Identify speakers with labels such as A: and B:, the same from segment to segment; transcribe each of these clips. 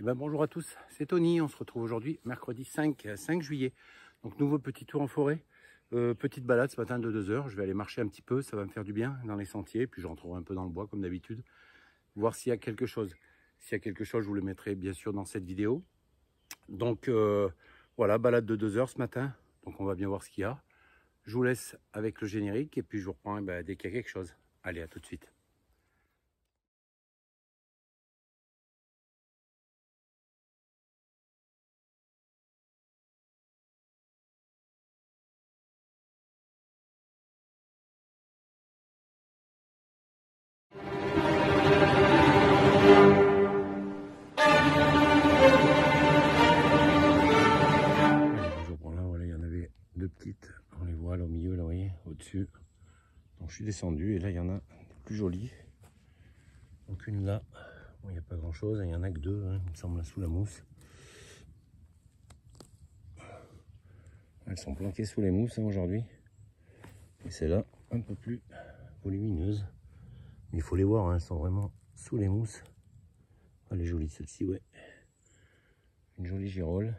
A: Eh ben, bonjour à tous, c'est Tony. On se retrouve aujourd'hui, mercredi 5 juillet. Donc, nouveau petit tour en forêt. Petite balade ce matin de 2 heures. Je vais aller marcher un petit peu, ça va me faire du bien dans les sentiers. Puis je rentrerai un peu dans le bois comme d'habitude. Voir s'il y a quelque chose. S'il y a quelque chose, je vous le mettrai bien sûr dans cette vidéo. Donc, voilà, balade de 2 heures ce matin. Donc, on va bien voir ce qu'il y a. Je vous laisse avec le générique et puis je vous reprends dès qu'il y a quelque chose. Allez, à tout de suite. Voilà, il y en avait deux petites, on les voit là au milieu, là, vous voyez, au-dessus. Donc je suis descendu et là il y en a des plus jolies. Donc une là, bon, il n'y a pas grand chose, il n'y en a que deux, hein, il me semble, là sous la mousse. Elles sont planquées sous les mousses hein, aujourd'hui. Et celle-là, un peu plus volumineuse. Mais il faut les voir, hein, elles sont vraiment sous les mousses. Elle est jolie celle-ci, ouais. Une jolie girole.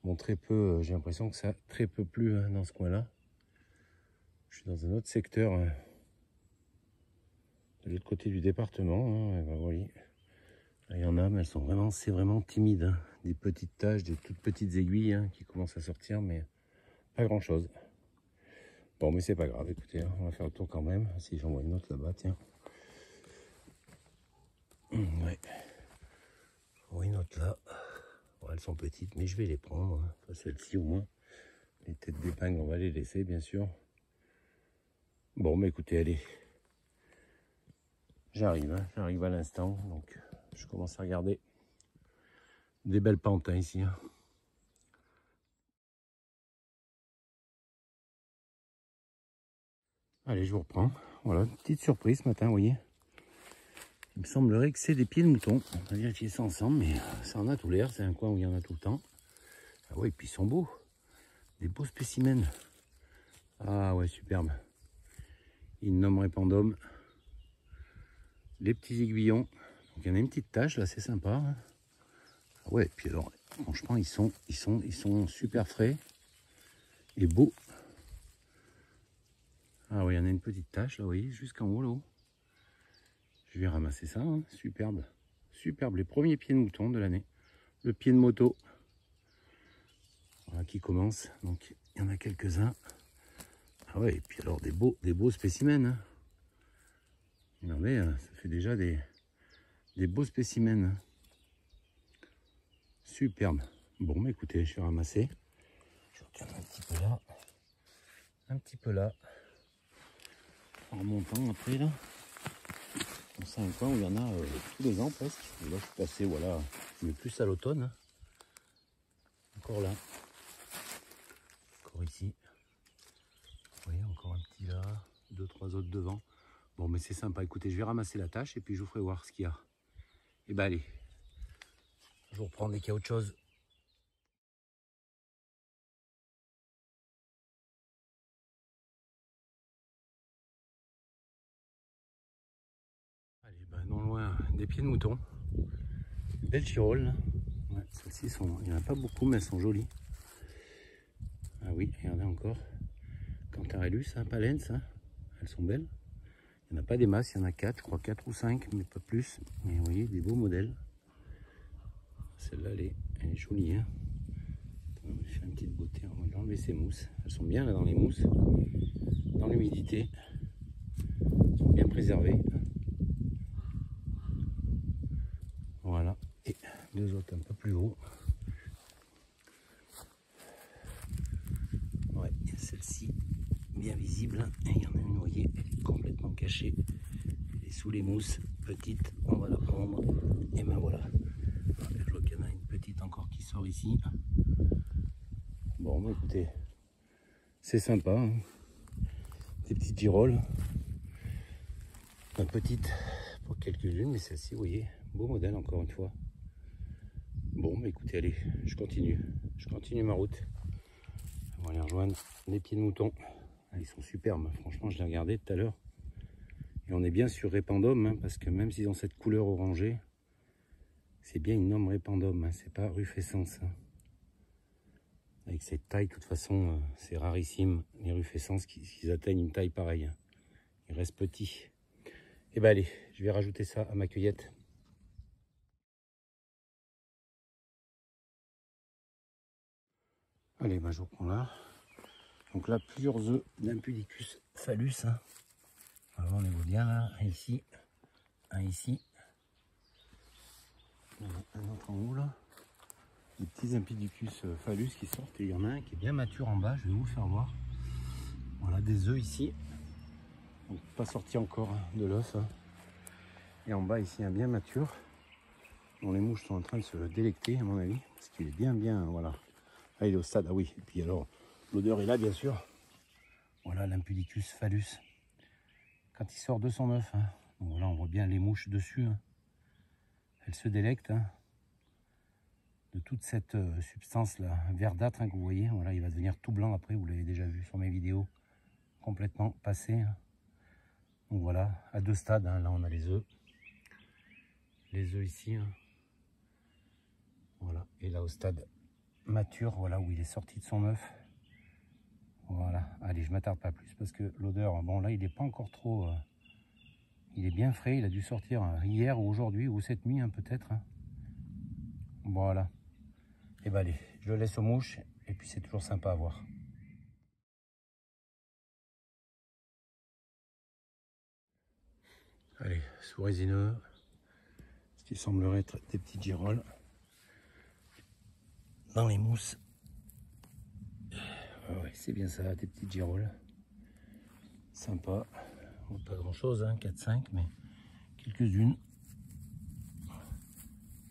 A: Bon, très peu, j'ai l'impression que ça a très peu plu hein, dans ce coin-là. Je suis dans un autre secteur, hein, de l'autre côté du département. Hein, ben, voilà. Là, il y en a, mais elles sont vraiment, c'est vraiment timide. Hein. Des petites taches, des toutes petites aiguilles hein, qui commencent à sortir, mais pas grand-chose. Bon, mais c'est pas grave, écoutez, hein, on va faire le tour quand même. Si j'en vois une autre là-bas, tiens. Ouais. J'en vois une autre là. Bon, elles sont petites, mais je vais les prendre. Hein. Enfin, celles-ci au moins. Les têtes d'épingle, on va les laisser, bien sûr. Bon, mais écoutez, allez. J'arrive, hein, j'arrive à l'instant. Donc, je commence à regarder. Des belles pentes hein, ici. Hein. Allez, je vous reprends. Voilà, petite surprise ce matin, vous voyez. Il me semblerait que c'est des pieds de mouton. On va vérifier ça ensemble, mais ça en a tout l'air. C'est un coin où il y en a tout le temps. Ah ouais, et puis ils sont beaux. Des beaux spécimens. Ah ouais, superbe. Innum repandum. Les petits aiguillons. Donc il y en a une petite tache là, c'est sympa. Hein. Ah ouais, et puis alors, franchement, ils sont super frais et beaux. Ah ouais, il y en a une petite tache là, vous voyez, jusqu'en haut là-haut. Je vais ramasser ça, hein. Superbe. Superbe, les premiers pieds de mouton de l'année. Le pied de moto. Voilà, qui commence. Donc, il y en a quelques-uns. Ah ouais, et puis alors des beaux spécimens. Hein. Non mais, ça fait déjà des beaux spécimens. Hein. Superbe. Bon, mais écoutez, je vais ramasser. Je regarde un petit peu là. Un petit peu là. En remontant après là. C'est un coin où il y en a tous les ans presque. Et là je suis passé, voilà, mais plus à l'automne. Hein. Encore là. Encore ici. Vous voyez, encore un petit là. 2-3 autres devant. Bon mais c'est sympa. Écoutez, je vais ramasser la tâche et puis je vous ferai voir ce qu'il y a. Et ben allez. Je vous reprends dès qu'il y a autre chose. Allez, ben non loin des pieds de mouton. Belle girole. Ouais, celles-ci sont. Il n'y en a pas beaucoup, mais elles sont jolies. Ah oui, regardez encore. Cantarellus, hein, Palens, hein. Elles sont belles. Il n'y en a pas des masses, il y en a 4, je crois 4 ou 5, mais pas plus. Mais vous voyez, des beaux modèles. Celle-là, elle est jolie. Hein. On va faire une petite beauté, on va enlever ces mousses. Elles sont bien là dans les mousses, dans l'humidité. Elles sont bien préservées. Voilà. Et deux autres un peu plus haut. Ouais, celle-ci, bien visible. Et il y en a une, vous voyez, elle est complètement cachée. Elle est sous les mousses. Petite, on va la prendre. Et ben voilà. Je vois qu'il y en a une petite encore qui sort ici. Bon, bah écoutez, c'est sympa. Hein. Des petites girolles. Pas petites pour quelques-unes, mais celle-ci, vous voyez, beau modèle encore une fois. Bon, bah écoutez, allez, je continue ma route. On va aller rejoindre les pieds de mouton. Ah, ils sont superbes, franchement, je les regardais tout à l'heure. Et on est bien sur Repandum, hein, parce que même s'ils ont cette couleur orangée, C'est bien une Nombre répandum, hein, c'est pas rufescens. Hein. Avec cette taille, de toute façon, c'est rarissime, les rufescens qui atteignent une taille pareille. Hein. Ils restent petits. Et ben allez, je vais rajouter ça à ma cueillette. Allez, ben je reprends là. Donc là, plusieurs œufs d'Impudicus phallus. Hein. Alors on les voit bien là, un ici, un autre en haut là. Des petits Impudicus phallus qui sortent et il y en a un qui est bien mature en bas, je vais vous le faire voir. Voilà des œufs ici, donc pas sorti encore de l'œuf. Hein. Et en bas ici un bien mature, dont les mouches sont en train de se délecter à mon avis, parce qu'il est bien, voilà. Là il est au stade, ah oui, et puis alors l'odeur est là bien sûr. Voilà l'Impudicus phallus, quand il sort de son œuf. Hein. Donc voilà, on voit bien les mouches dessus. Hein. Elles se délectent. Hein. De toute cette substance là verdâtre hein, que vous voyez. Voilà, il va devenir tout blanc après, vous l'avez déjà vu sur mes vidéos, complètement passé. Hein. Donc voilà, à deux stades, hein. Là on a les œufs ici. Hein. Voilà, et là au stade mature, voilà où il est sorti de son œuf. Voilà, allez, je m'attarde pas plus parce que l'odeur, bon là il n'est pas encore trop, il est bien frais, il a dû sortir hier ou aujourd'hui ou cette nuit hein, peut-être. Hein. Voilà. Et ben allez, je le laisse aux mouches et puis c'est toujours sympa à voir. Allez, sous résineux, ce qui semblerait être des petites girolles dans les mousses. Ah ouais, c'est bien ça, des petites girolles. Sympa. Pas grand chose, hein, 4-5, mais quelques-unes.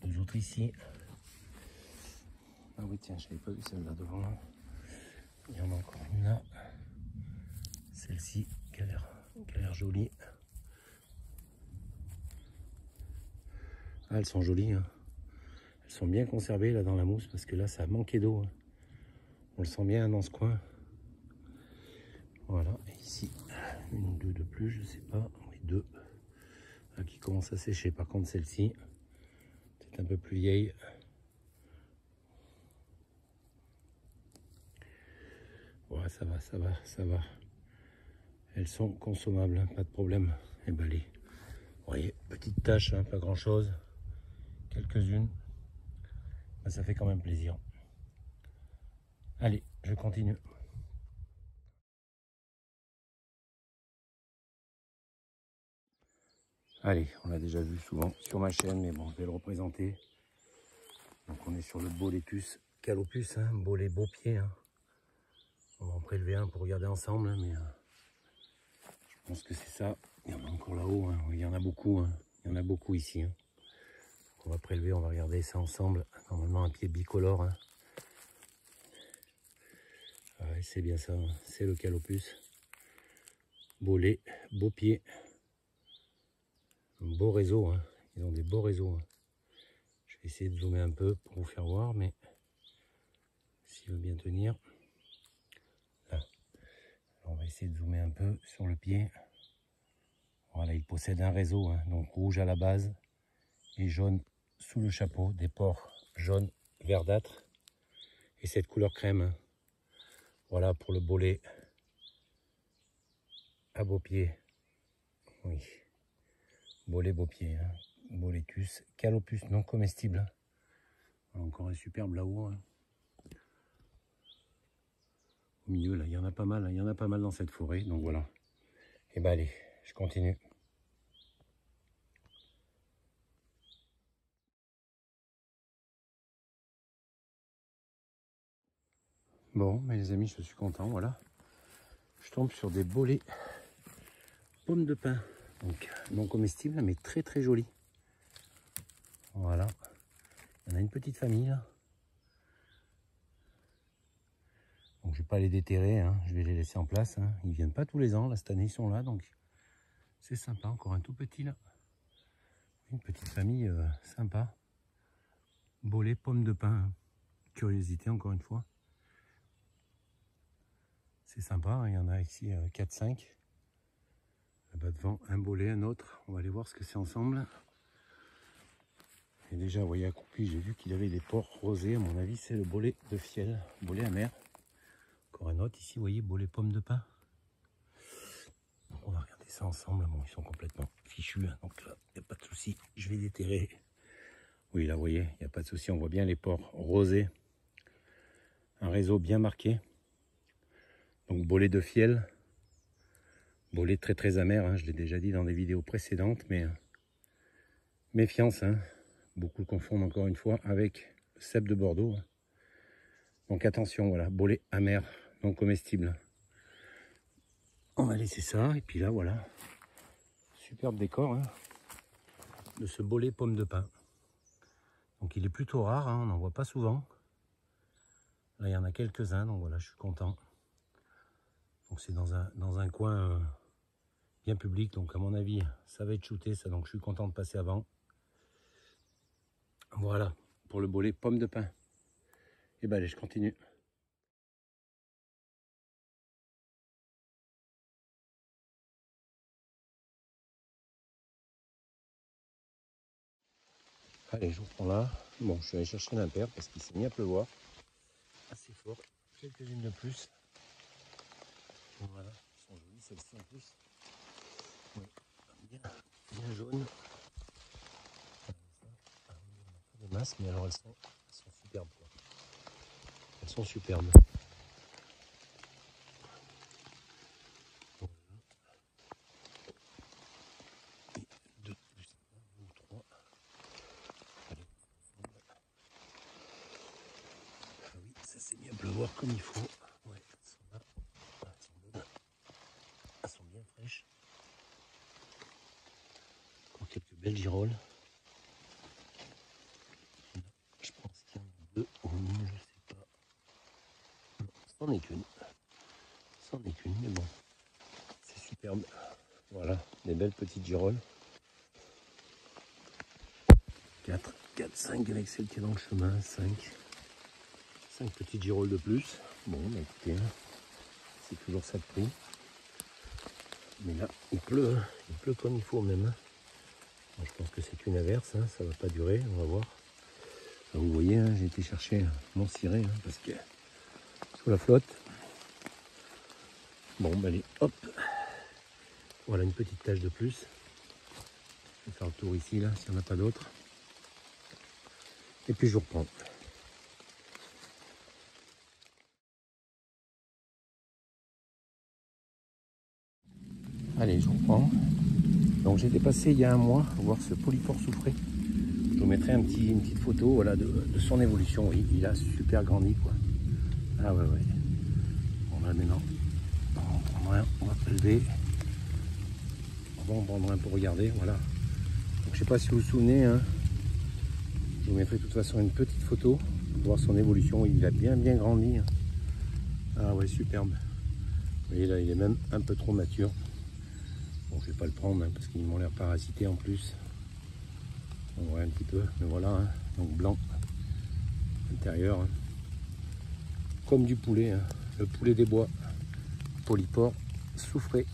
A: Deux autres ici. Ah oui, tiens, je n'avais pas vu celle-là devant. Il y en a encore une là. Celle-ci qui a l'air jolie. Ah, elles sont jolies. Hein. Elles sont bien conservées là dans la mousse parce que là, ça a manqué d'eau. Hein. On le sent bien dans ce coin. Voilà, et ici, une ou deux de plus, je sais pas. Oui, deux. Là, qui commencent à sécher. Par contre, celle-ci, c'est un peu plus vieille. Ouais, ça va. Elles sont consommables, hein, pas de problème. Et ben allez, vous voyez, petite tache, hein, pas grand chose. Quelques-unes. Ben, ça fait quand même plaisir. Allez, je continue. Allez, on l'a déjà vu souvent sur ma chaîne, mais bon, je vais le représenter. Donc on est sur le Boletus calopus, hein, bolet beau pied. Hein. On va en prélever un pour regarder ensemble, hein, mais je pense que c'est ça. Il y en a encore là-haut, hein. Il y en a beaucoup, hein. Il y en a beaucoup ici. Hein. On va prélever, on va regarder ça ensemble. Normalement un pied bicolore. Hein. Ouais, c'est bien ça, hein. C'est le calopus. Bolet, beau pied. Un beau réseau, hein. Ils ont des beaux réseaux. Hein. Je vais essayer de zoomer un peu pour vous faire voir, mais s'il veut bien tenir. Là. Alors, on va essayer de zoomer un peu sur le pied. Voilà, il possède un réseau, hein, donc rouge à la base et jaune sous le chapeau, des pores jaunes verdâtres et cette couleur crème. Hein. Voilà pour le bolet à beau pied. Oui, bolet beau pied, hein. Boletus calopus non comestible. Hein. Voilà, encore un superbe là-haut. Hein. Au milieu, là, il y en a pas mal, hein. Il y en a pas mal dans cette forêt, donc voilà. Et ben allez, je continue. Bon, mais les amis, je suis content, voilà. Je tombe sur des bolets pommes de pin, donc non comestibles, mais très très jolis. Voilà, il y en a une petite famille là. Donc je vais pas les déterrer, hein. Je vais les laisser en place. Hein. Ils viennent pas tous les ans, là cette année ils sont là, donc c'est sympa. Encore un tout petit là, une petite famille sympa. Bolet pommes de pin, hein. Curiosité encore une fois. C'est sympa, hein. Il y en a ici 4-5. Là-bas devant, un bolet, un autre. On va aller voir ce que c'est ensemble. Et déjà, vous voyez, accroupi, j'ai vu qu'il avait des pores rosés. À mon avis, c'est le bolet de fiel, bolet amer. Encore un autre ici, vous voyez, bolet pomme de pin. Donc, on va regarder ça ensemble. Bon, ils sont complètement fichus, hein, donc là, il n'y a pas de souci. Je vais déterrer. Oui, là, vous voyez, il n'y a pas de souci. On voit bien les pores rosés. Un réseau bien marqué. Donc, bolet de fiel. Bolet très très amer, hein, je l'ai déjà dit dans des vidéos précédentes, mais méfiance, hein. Beaucoup confondent encore une fois avec le cèpe de Bordeaux. Donc attention, voilà, bolet amer, non comestible. On va laisser ça, et puis là, voilà, superbe décor, hein, de ce bolet pomme de pin. Donc il est plutôt rare, hein, on n'en voit pas souvent. Là, il y en a quelques-uns, donc voilà, je suis content. Donc c'est dans un coin bien public, donc à mon avis, ça va être shooté, ça, donc je suis content de passer avant. Voilà, pour le bolet pomme de pin. Et ben allez, je continue. Allez, je reprends là. Bon, je suis allé chercher l'impair parce qu'il s'est mis à pleuvoir. Assez fort. Quelques-unes de plus. Voilà, elles sont jolies celles-ci en plus. Oui, bien jaunes. Pas de masse, mais alors elles sont superbes, quoi. Elles sont superbes. Voilà. Et deux plus, un ou trois. Allez. Ah oui, ça s'est mis à pleuvoir comme il faut. Ouais, elles sont là. Elles sont bonnes. Elles sont bien fraîches. Encore quelques belles girolles. Je pense qu'il y en a deux ou une, je sais pas. Non, c'en est qu'une. C'en est qu'une, mais bon. C'est superbe. Voilà, des belles petites girolles. 4, 5 avec celle qui est dans le chemin, 5 petites girolles de plus. Bon, bah écoutez, c'est toujours ça de prix. Mais là, il pleut comme il faut même. Bon, je pense que c'est une averse, hein, ça va pas durer, on va voir. Là, vous voyez, hein, j'ai été chercher mon ciré, hein, parce que sous la flotte. Bon, bah allez, hop. Voilà une petite tache de plus. Je vais faire le tour ici, là, s'il n'y en a pas d'autres. Et puis je reprends. Allez, je reprends. Donc j'ai dépassé il y a un mois voir ce polypore soufré. Je vous mettrai une petite photo, voilà, de son évolution. Oui, il a super grandi, quoi. Ah ouais, ouais. Bon là maintenant, on va en prendre un, on va prélever. On va en prendre un pour regarder, voilà. Donc je sais pas si vous vous souvenez, hein. Je vous mettrai de toute façon une petite photo pour voir son évolution. Il a bien grandi, hein. Ah ouais, superbe. Vous voyez là, il est même un peu trop mature. Bon, je vais pas le prendre, hein, parce qu'ils m'ont l'air parasités en plus. On voit un petit peu, mais voilà, hein. Donc blanc intérieur, hein. Comme du poulet, hein. Le poulet des bois, polypore soufré.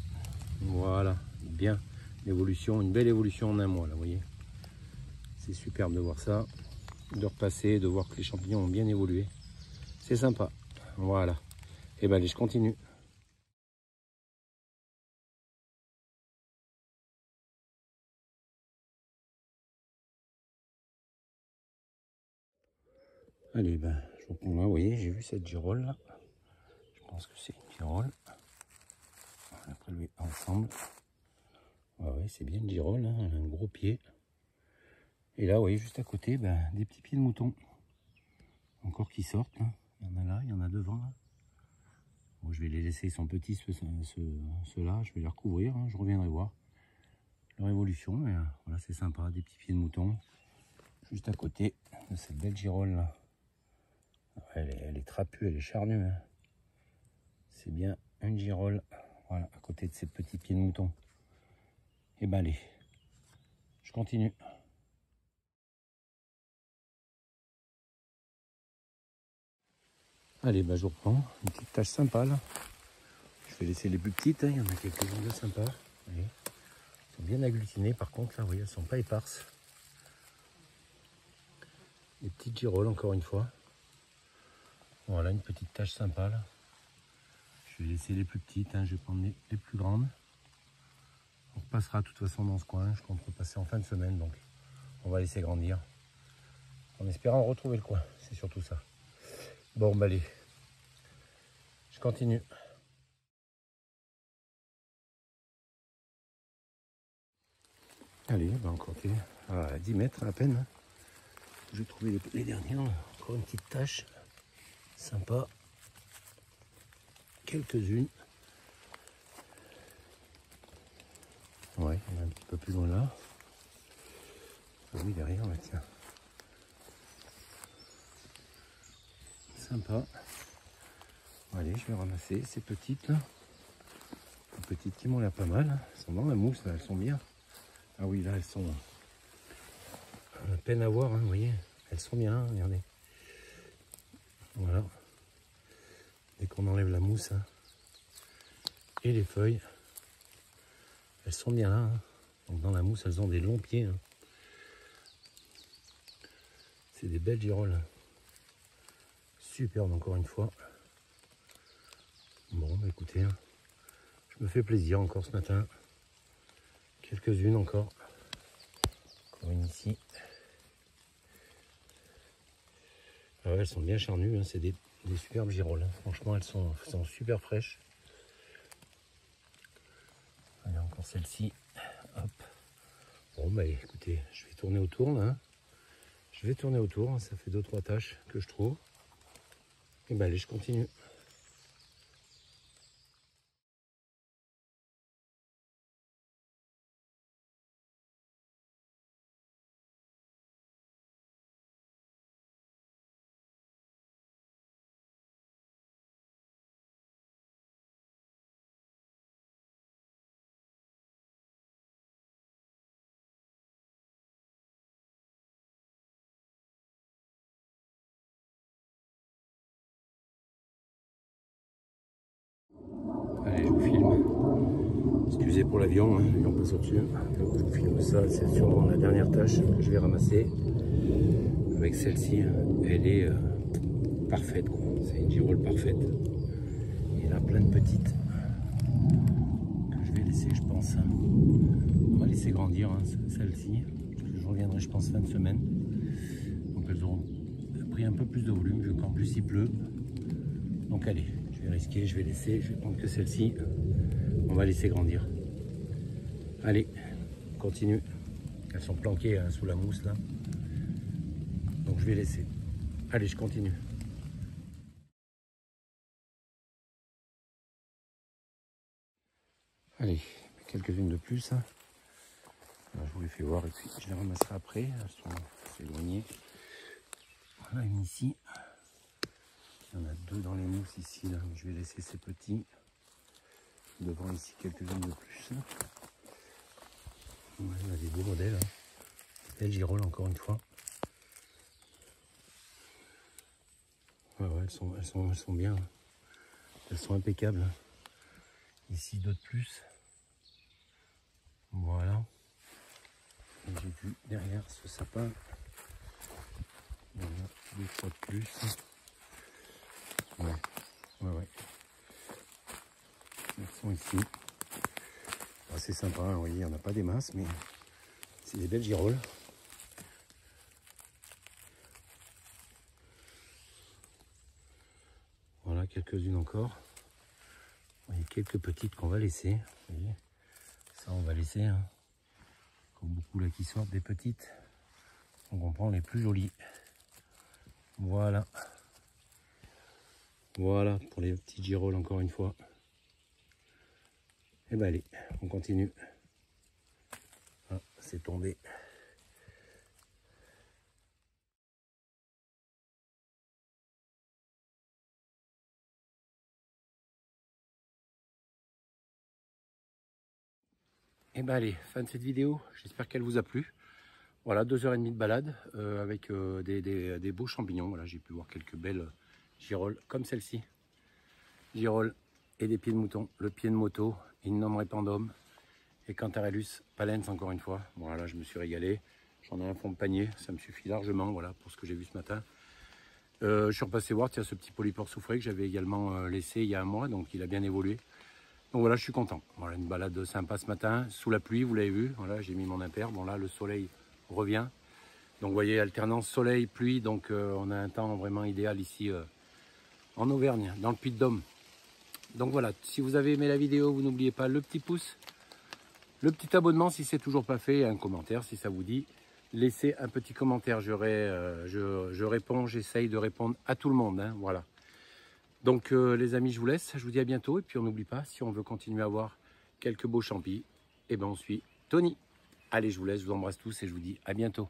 A: Voilà, bien l'évolution, une belle évolution en un mois là, vous voyez. C'est superbe de voir ça, de repasser, de voir que les champignons ont bien évolué. C'est sympa. Voilà. Et ben allez, je continue. Allez, ben je reprends là, vous voyez, j'ai vu cette girole là. Je pense que c'est une girole. On va prélever ensemble. Ah ouais, c'est bien une girole, hein. Elle a un gros pied. Et là, vous voyez, juste à côté, ben, des petits pieds de mouton. Encore qui sortent, hein. Il y en a là, il y en a devant là. Bon, je vais les laisser, ils sont petits ceux-là, je vais les recouvrir, hein. Je reviendrai voir leur évolution. Mais voilà, c'est sympa, des petits pieds de mouton. Juste à côté de cette belle girole là. Elle est trapue, elle est charnue, hein. C'est bien une girole, voilà, à côté de ces petits pieds de mouton. Et ben allez, je continue. Allez, ben je reprends, une petite tache sympa là. Je vais laisser les plus petites, hein. Il y en a quelques-unes de sympas. Elles sont bien agglutinées par contre, là, vous voyez, elles sont pas éparses. Des petites girolles encore une fois. Voilà, une petite tache sympa là. Je vais laisser les plus petites, hein. Je vais prendre les plus grandes. On repassera de toute façon dans ce coin. Je compte repasser en fin de semaine, donc on va laisser grandir. En espérant retrouver le coin, c'est surtout ça. Bon, bah allez, je continue. Allez, bah encore à 10 mètres à peine. Je vais trouver les dernières. Encore une petite tache. Sympa. Quelques-unes. Ouais, il y en a un petit peu plus loin là. Ah oui, derrière, là, tiens. Sympa. Allez, je vais ramasser ces petites là. Les petites qui m'ont l'air pas mal. Elles sont dans la mousse, là, elles sont bien. Ah oui, là, elles sont à peine à voir, hein, vous voyez. Elles sont bien, hein, regardez. Voilà. Dès qu'on enlève la mousse hein, et les feuilles, elles sont bien là. Hein. Donc dans la mousse, elles ont des longs pieds. Hein. C'est des belles girolles. Superbe encore une fois. Bon, bah écoutez, hein, je me fais plaisir encore ce matin. Quelques-unes encore. Encore une ici. Ah ouais, elles sont bien charnues, hein. C'est des superbes girolles. Hein. Franchement, elles sont super fraîches. Allez, encore celle-ci. Hop. Bon, bah écoutez, je vais tourner autour là. Hein. Je vais tourner autour, hein. Ça fait 2-3 tâches que je trouve. Et bah allez, je continue. Allez, je vous filme. Excusez pour l'avion, hein, l'avion passe au-dessus. Je vous filme ça, c'est sûrement la dernière tâche que je vais ramasser. Avec celle-ci, elle est parfaite. C'est une girole parfaite. Il y en a plein de petites que je vais laisser, je pense. On va laisser grandir hein, celle-ci. Je reviendrai, je pense, fin de semaine. Donc elles auront pris un peu plus de volume, vu qu'en plus il pleut. Donc allez, je vais risquer, je vais laisser, je vais prendre que celle-ci. On va laisser grandir. Allez, on continue. Elles sont planquées hein, sous la mousse là. Donc je vais laisser. Allez, je continue. Allez, quelques-unes de plus. Hein. Alors, je vous les fais voir et puis je les ramasserai après. Elles sont assez éloignées. Voilà une ici. Il y en a deux dans les mousses ici. Là. Je vais laisser ces petits. Devant ici quelques-unes de plus. Ouais, on a des beaux modèles. Hein. Belle girole encore une fois. Ouais, ouais, elles sont bien. Hein. Elles sont impeccables. Hein. Ici deux de plus. Voilà. J'ai vu derrière ce sapin. Il y en a 2-3 de plus. Ouais, ouais, ouais. Elles sont ici. C'est sympa, hein, vous voyez, il n'y en a pas des masses, mais c'est des belles girolles. Voilà, quelques-unes encore. Il y a quelques petites qu'on va laisser. Vous voyez, ça, on va laisser. Hein. Comme beaucoup là qui sortent des petites. Donc on prend les plus jolies. Voilà. Voilà pour les petites girolles encore une fois. Et ben allez, on continue. Ah, c'est tombé. Et ben allez, fin de cette vidéo. J'espère qu'elle vous a plu. Voilà, 2h30 de balade avec des beaux champignons. Voilà, j'ai pu voir quelques belles girolles comme celle-ci. Girolles et des pieds de mouton. Le pied de moto, Innum rependum et Cantarellus palens encore une fois. Voilà, je me suis régalé. J'en ai un fond de panier, ça me suffit largement, voilà, pour ce que j'ai vu ce matin. Je suis repassé voir, tiens, ce petit polypore soufré que j'avais également laissé il y a un mois, donc il a bien évolué. Donc voilà, je suis content. Voilà, une balade sympa ce matin, sous la pluie, vous l'avez vu. Voilà, j'ai mis mon impair. Bon là, le soleil revient. Donc vous voyez, alternance soleil-pluie, donc on a un temps vraiment idéal ici en Auvergne, dans le Puy-de-Dôme. Donc voilà, si vous avez aimé la vidéo, vous n'oubliez pas le petit pouce, le petit abonnement si c'est toujours pas fait, et un commentaire si ça vous dit. Laissez un petit commentaire, je réponds, j'essaye de répondre à tout le monde, hein, voilà. Donc les amis, je vous laisse, je vous dis à bientôt, et puis on n'oublie pas, si on veut continuer à voir quelques beaux champis, eh ben on suit Tony. Allez, je vous laisse, je vous embrasse tous et je vous dis à bientôt.